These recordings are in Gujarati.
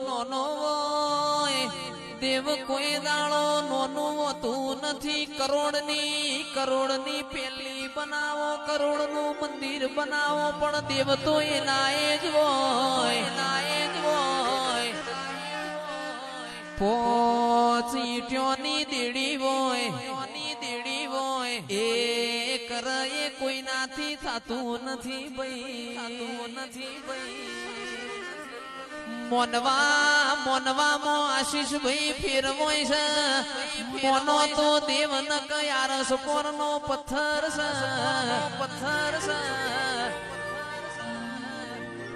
નોનો હોય દેવ કોઈ દાડો નોનું હોતું નથી કરોડની પેલી બનાવો કરોડનું મંદિર બનાવો પણ દેવ તો એના જ હોય પોચ ઈટ્યોની દેડી હોય એ કરે કોઈ નાથી થતું નથી ભાઈ મોનવામાં આશીષ ભાઈ ફેરવોય છે મોનો તો દેવ ન કયારસ પોરનો પથ્થર છે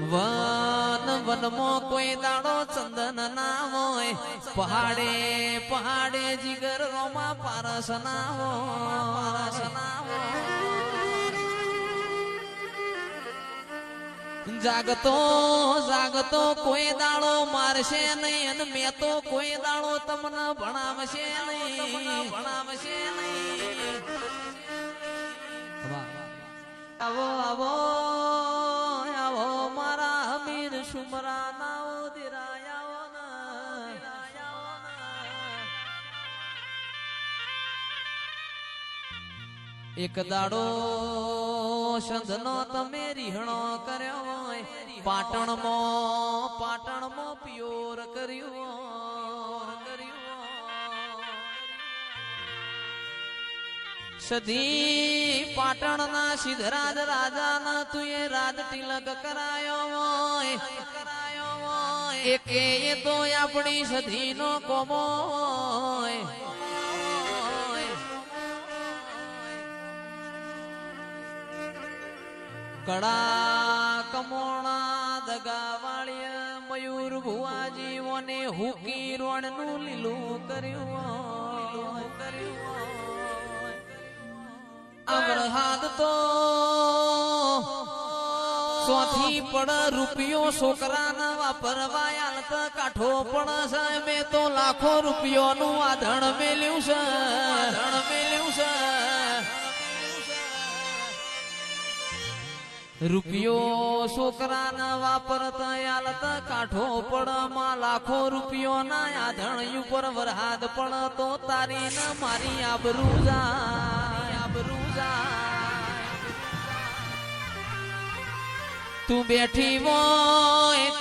વનમાં કોઈ દાડો ચંદન ના હોય પહાડે જીગર રોમા પારસ ના હોય જાગતો કોઈ દાડો મારશે નહીં અને મેં તો કોઈ દાડો તમને ભણાવશે નહીં આવો મારા અમીર શુમરા નાઓ એક દાડો સંધનો તમે રીહણો કર્યો હોય પાટણમાં પ્યોર કર્યું સધી પાટણના સિદ્ધરાજ રાજાના તુએ રાજ તિલક કરાયો હોય એકે તો આપણી સધીનો કોમો હોય કડા કમોણા દગાવાળીય મયુર ભુવાજીઓને હુકી રોણનું લીલું કર્યું અગ્રહાદ તો સોથી પડ રૂપિયો છોકરાના વાપરવાયાલ કાઠો પડ છે મેં તો લાખો રૂપિયોનું આધણ મેલ્યું છે રૂપિયો છોકરાના વાપરતા આલતા કાઠો પડમાં લાખો રૂપિયો ના આધણ ઉપર વરહાદ પણ તો તારી ન મારી આબરૂ જાય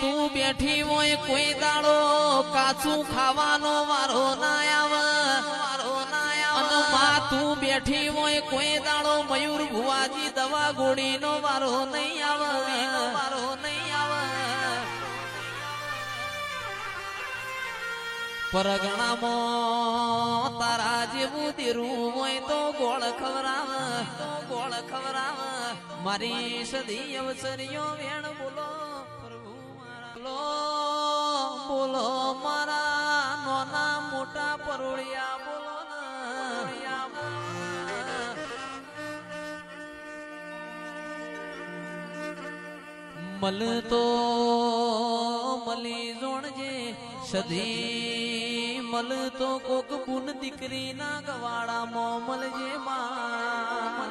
તું બેઠી હોય કોઈ દાડો કાચું ખાવાનો વારો ના આવે તું બેઠી હોય કોઈ દાડો મયુર ભુવાજી દવા ગોળી નો વારો નહીં આવે પરગણામાં તારા જેવું દેરું હોય તો ગોળ ખવરાવે મારી સદી અવસરીઓ વેણ બોલો પ્રભુ બોલો મારા નોના મોટા પરોળિયા બોલો મળતો મળી જોણજે સધી મળતો કોક પુન દીકરી ના ગવાડામાં મળજે માં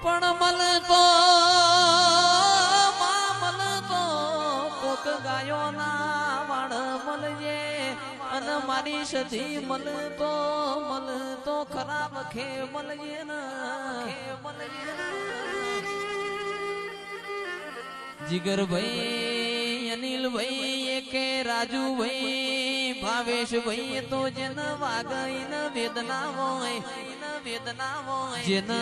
પણ મળતો કોક ગાયો ના વાળ મળજે અને મારી સધી મળતો ખરાબ ખે મળજે જીગર ભાઈ અનિલ ભાઈ એકે રાજુ ભાઈ ભાવેશ ભાઈ તો જન વાગઈ ન વેદના હોય જેન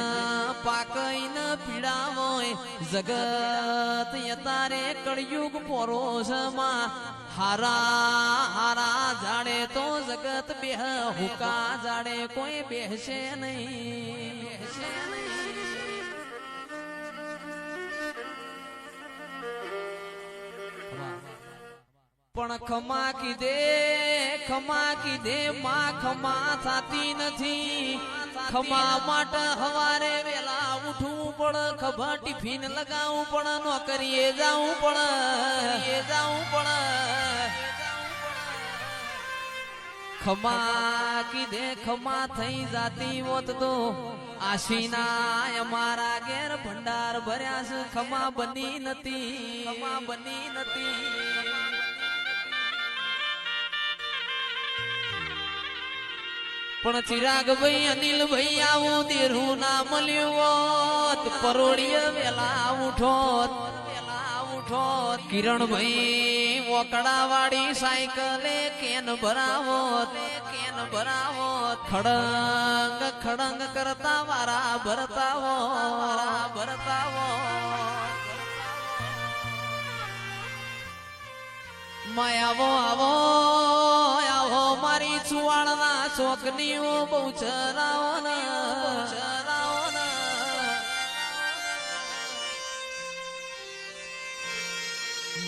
પાકઈ ન પીડા હોય જગત યતારે કળયુગ પોરોસમાં હારા જાડે તો જગત બેહ હુકા જાડે કોઈ બેહશે નહીં પણ ખમા કીધે માં ખમા થતી નથી ખમા માટે હવારે વેલા ઉઠવું પડે ખભા ટિફિન લગાવવું પડે નોકરીએ જાવું પડે ખમા કીધે ખમા થઈ જાતી હોત તો આશીના અમારા ઘેર ભંડાર ભર્યા છે ખમા બની નથી ખમા બની નથી પણ ચિરાગભાઈ અનિલભાઈ આવું દેરું ના મળ્યું હોત પરોળીએ વેલા ઉઠોત કિરણભાઈ વોકડા વાળી સાયકલે કેન ભરાવોત ખડંગ ખડંગ કરતા વારા ભરતાવો માયાવો આવો આવો મારી ચુવાળના ચોકનીઓ બહુ ચરાવો ને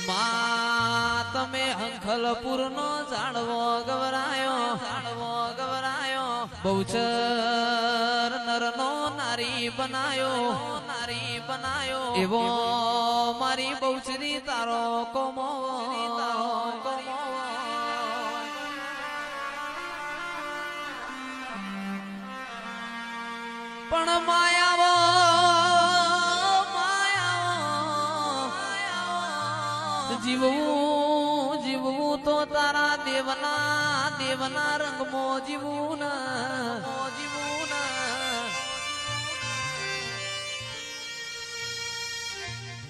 માં તમે હંખલપુર નો જાણવો ગવરાયો બહુચર નર નો નારી બનાયો એવો મારી બહુચરી તારો કોમો પણ માયાવો જીવવું તો તારા દેવના રંગમાં જીવવું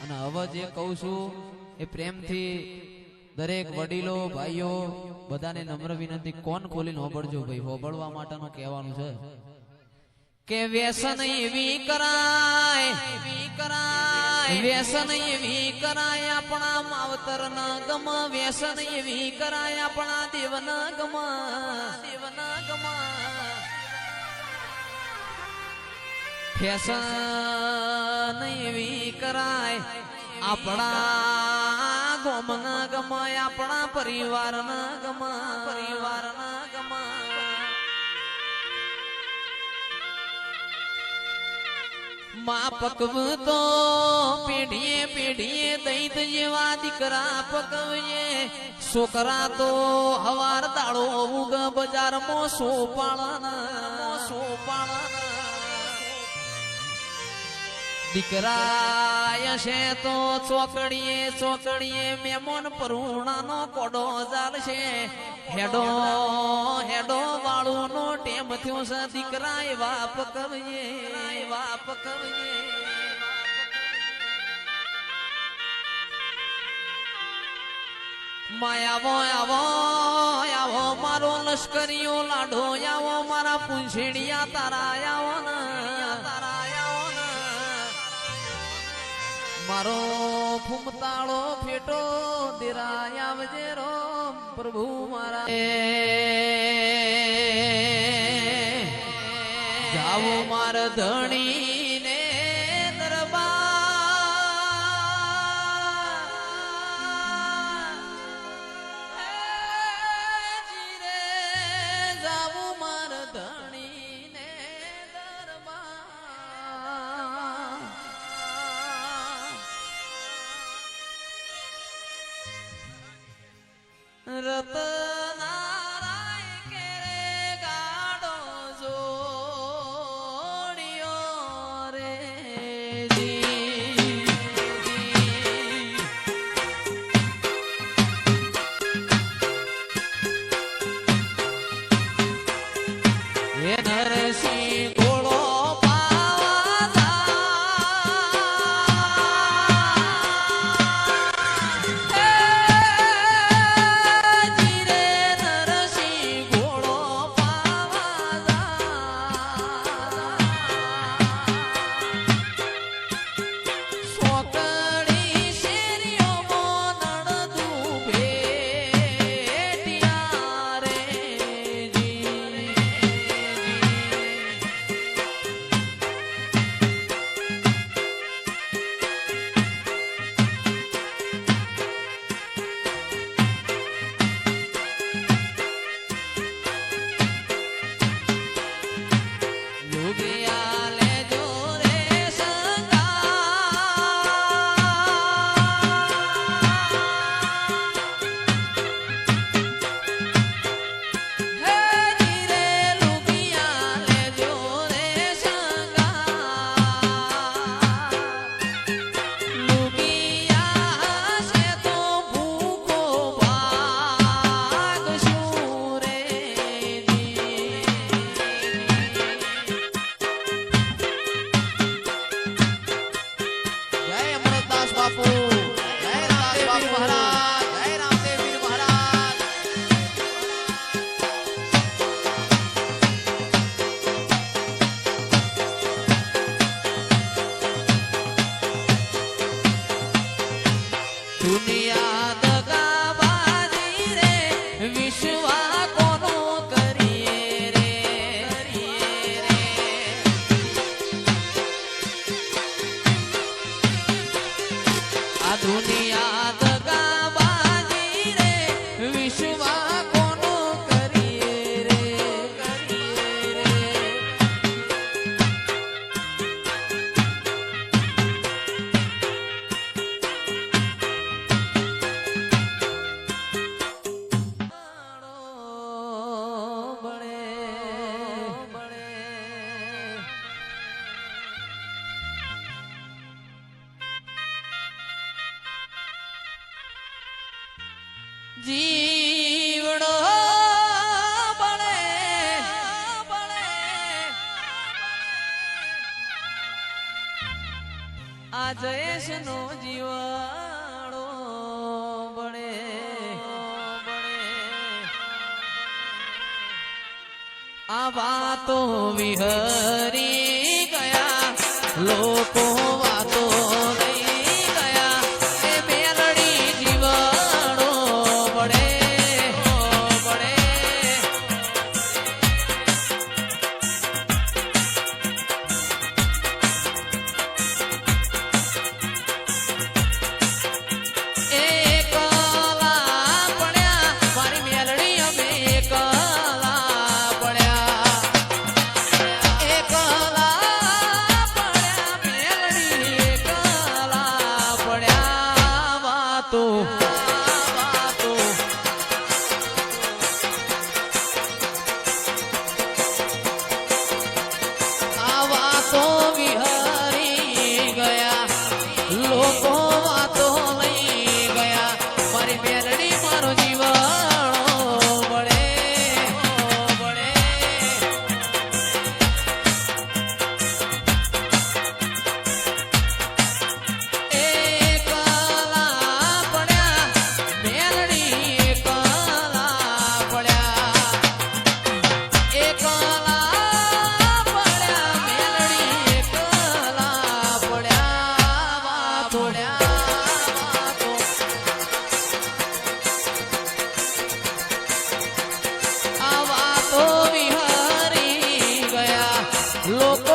અને હવે જે કહું છું એ પ્રેમથી દરેક વડીલો ભાઈઓ બધાને નમ્ર વિનંતી કોણ ખોલીને હોબળજો ભાઈ હોબળવા માટેનું કહેવાનું છે કે વ્યસન એવી કરાય વ્યસન એવી કરાય આપણા માવતર ના ગમ વ્યસન એવી કરાય આપણા દેવ ના ગમ ફેશન એવી કરાય આપણા ગોમ ના ગમ આપણા પરિવાર ના ગમ માં પકવ તો પેઢીએ દૈત જેવા દીકરા પકવીએ છોકરા તો હવાર દાડો ઉગ બજારમાં સોપાળના દીકરા છે તો ચોકડીએ મેમોન પરુણાનો કોડો ચાલશે હેડો વાળું નો ટેમ થયો છે દીકરા એવા પકવીએ માયાવો આવો મારો લશ્કરીઓ લાડો આવો મારા પૂંછેડિયા તારા આવો મારો ફૂમતાળો ફેટો દેરાય આવજે રો પ્રભુ મારા જાવો માર ધણી ને દરબાર જીરે જાવો માર ધણી ને દરબાર રતનારાય કેરે ગાડો જોડિયો દુનિયા દગાબાજી રે વિશ્વા કોનું કરીએ રે આ દુનિયા દગાબાજી રે વિશ્વા કોનું કરીએ રે જીવડો બળે આ જયેશ નો જીવાડો બળે આ વાતો વિહરી ગયા લોકો વાતો લઈ ગયા એ મેલડી જીવાડો બળે લોકો